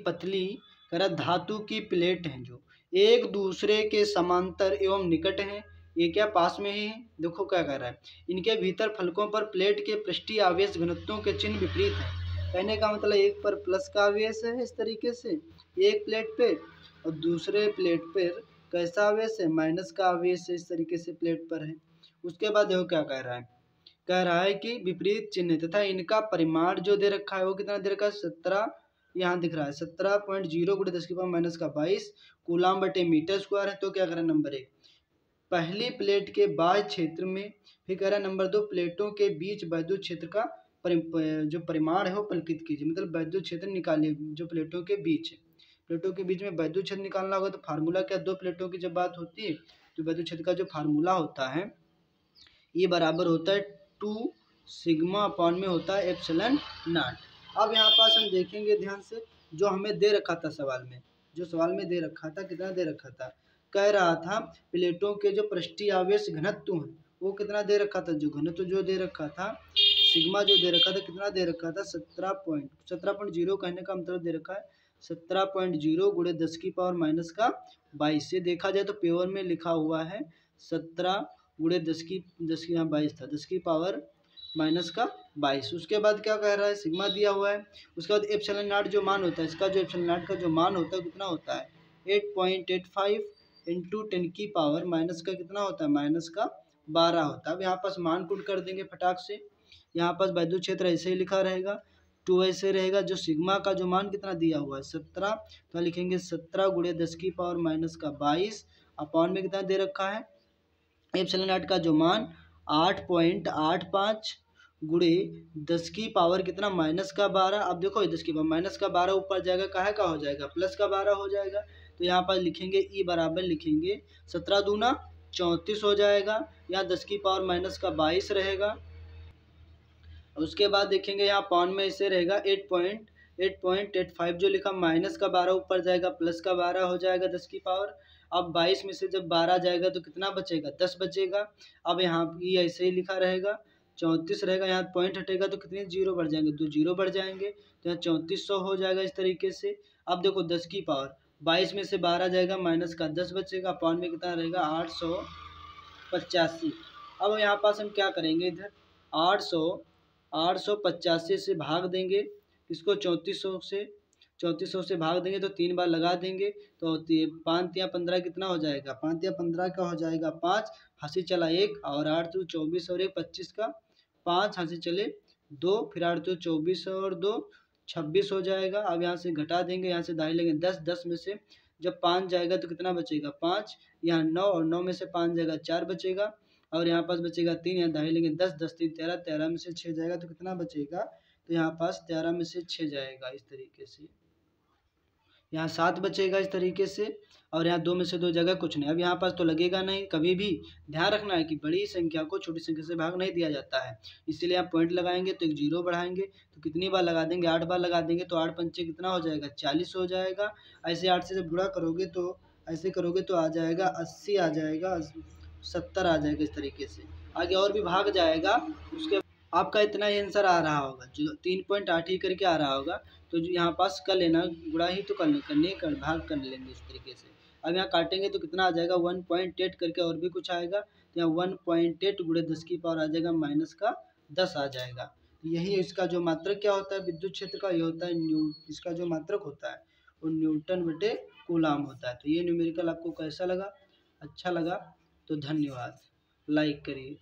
पतली करा धातु की प्लेट हैं जो एक दूसरे के समांतर एवं निकट हैं। ये क्या पास में ही है। देखो क्या कह रहा है, इनके भीतर फलकों पर प्लेट के पृष्ठीय आवेश घनत्वों के चिन्ह विपरीत है। कहने का मतलब एक पर प्लस का आवेश है इस तरीके से एक प्लेट पे, और दूसरे प्लेट पर कैसा आवेश है, माइनस का आवेश है इस तरीके से प्लेट पर है। उसके बाद देखो क्या कह रहा है कि विपरीत चिन्ह तथा इनका परिमाण जो दे रखा है वो कितना दे रखा है, 17 यहाँ दिख रहा है 17.0 × 10⁻⁻22 कूलाम बटे मीटर स्क्वायर है। तो क्या कह रहा है नंबर 1 पहली प्लेट के बाह्य क्षेत्र में, फिर कह रहा है नंबर 2 प्लेटों के बीच वैद्युत क्षेत्र का जो परिमाण है वो परिकलित कीजिए, मतलब वैद्युत क्षेत्र निकालिए जो प्लेटों के बीच है। प्लेटों के बीच में वैद्युत क्षेत्र निकालना होगा तो फार्मूला क्या, दो प्लेटों की जब बात होती है तो वैद्युत क्षेत्र का जो फार्मूला होता है ये बराबर होता है 2 सिग्मा अपॉन में होता है एप्सिलॉन नॉट। अब यहाँ पास हम देखेंगे ध्यान से जो हमें दे रखा था सवाल में, जो सवाल में दे रखा था कितना दे रखा था, कह रहा था प्लेटों के जो पृष्ठीय आवेश घनत्व है वो कितना दे रखा था, जो घनत्व जो दे रखा था सिग्मा जो दे रखा था कितना दे रखा था 17.0 कहने का मतलब दे रखा है 17.0 × 10⁻⁻22 से देखा जाए तो पेपर में लिखा हुआ है 17 × 10⁻22 था 10⁻⁻22। उसके बाद क्या कह रहा है सिग्मा दिया हुआ है। उसके बाद एप्सिलॉन नॉट जो मान होता है इसका, जो एप्सिलॉन नॉट का जो मान होता है कितना होता है 8.85 × 10⁻⁻ का कितना होता है -12 होता है। अब यहाँ पास मान पुट कर देंगे फटाक से, यहाँ पास वैद्युत क्षेत्र ऐसे ही लिखा रहेगा 2 ऐसे रहेगा, जो सिग्मा का जो मान कितना दिया हुआ है 17 तो लिखेंगे 17 × 10⁻⁻22 अपॉन में कितना दे रखा है एप्सिलॉन नॉट का जो मान 8.85 × 10⁻⁻ कितना -12। अब देखो 10⁻⁻12 ऊपर जाएगा काहे का हो जाएगा +12 हो जाएगा, तो यहाँ पर लिखेंगे ई बराबर लिखेंगे 17 दूना 34 हो जाएगा, यहाँ 10⁻⁻22 रहेगा। उसके बाद देखेंगे यहाँ पॉन में इसे रहेगा 8.85 जो लिखा -12 ऊपर जाएगा +12 हो जाएगा 10 की पावर। अब 22 में से जब 12 जाएगा तो कितना बचेगा 10 बचेगा। अब यहाँ ये ऐसे ही लिखा रहेगा 34 रहेगा, यहाँ पॉइंट हटेगा तो कितने जीरो बढ़ जाएंगे 2 जीरो बढ़ जाएंगे, तो यहाँ 3400 हो जाएगा इस तरीके से। अब देखो 10 की पावर 22 में से 12 जाएगा माइनस का 10 बचेगा, पॉइंट में कितना रहेगा 885। अब यहाँ पास हम क्या करेंगे, इधर 885 से भाग देंगे इसको 3400 से भाग देंगे तो 3 बार लगा देंगे तो 5 या 15 कितना हो जाएगा 5 या 15 का हो जाएगा 5, हंसी चला 1 और 8 तो 24 और 1 25 का 5 हंसी चले 2, फिर 8 तो 24 और 2 26 हो जाएगा। अब यहाँ से घटा देंगे, यहाँ से दाई लेंगे 10, 10 में से जब 5 जाएगा तो कितना बचेगा 5, यहाँ 9 और 9 में से 5 जाएगा 4 बचेगा, और यहाँ पास बचेगा 3, यहाँ दाई लेंगे 10, 10 3 13, 13 में से 6 जाएगा तो कितना बचेगा, तो यहाँ पास 13 में से 6 जाएगा इस तरीके से, यहाँ 7 बचेगा इस तरीके से, और यहाँ 2 में से 2 जगह कुछ नहीं। अब यहाँ पास तो लगेगा नहीं, कभी भी ध्यान रखना है कि बड़ी संख्या को छोटी संख्या से भाग नहीं दिया जाता है, इसीलिए आप पॉइंट लगाएंगे तो एक जीरो बढ़ाएंगे तो कितनी बार लगा देंगे 8 बार लगा देंगे तो 8 पंचे कितना हो जाएगा 40 हो जाएगा। ऐसे 8 से जब गुणा करोगे तो ऐसे करोगे तो आ जाएगा 80 आ जाएगा 70 आ जाएगा इस तरीके से, आगे और भी भाग जाएगा। उसके आपका इतना ही आंसर आ रहा होगा, जो 3.8 ही करके आ रहा होगा, तो जो यहाँ पास कर लेना गुणा ही तो कर भाग कर लेंगे इस तरीके से। अब यहाँ काटेंगे तो कितना आ जाएगा 1.8 करके और भी कुछ आएगा, तो यहाँ 1.8 × 10 की पावर आ जाएगा -10 आ जाएगा। यही इसका जो मात्रक क्या होता है विद्युत क्षेत्र का, ये होता है इसका जो मात्रक होता है वो न्यूटन बटे कूलाम होता है। तो ये न्यूमेरिकल आपको कैसा लगा, अच्छा लगा तो धन्यवाद, लाइक करिए।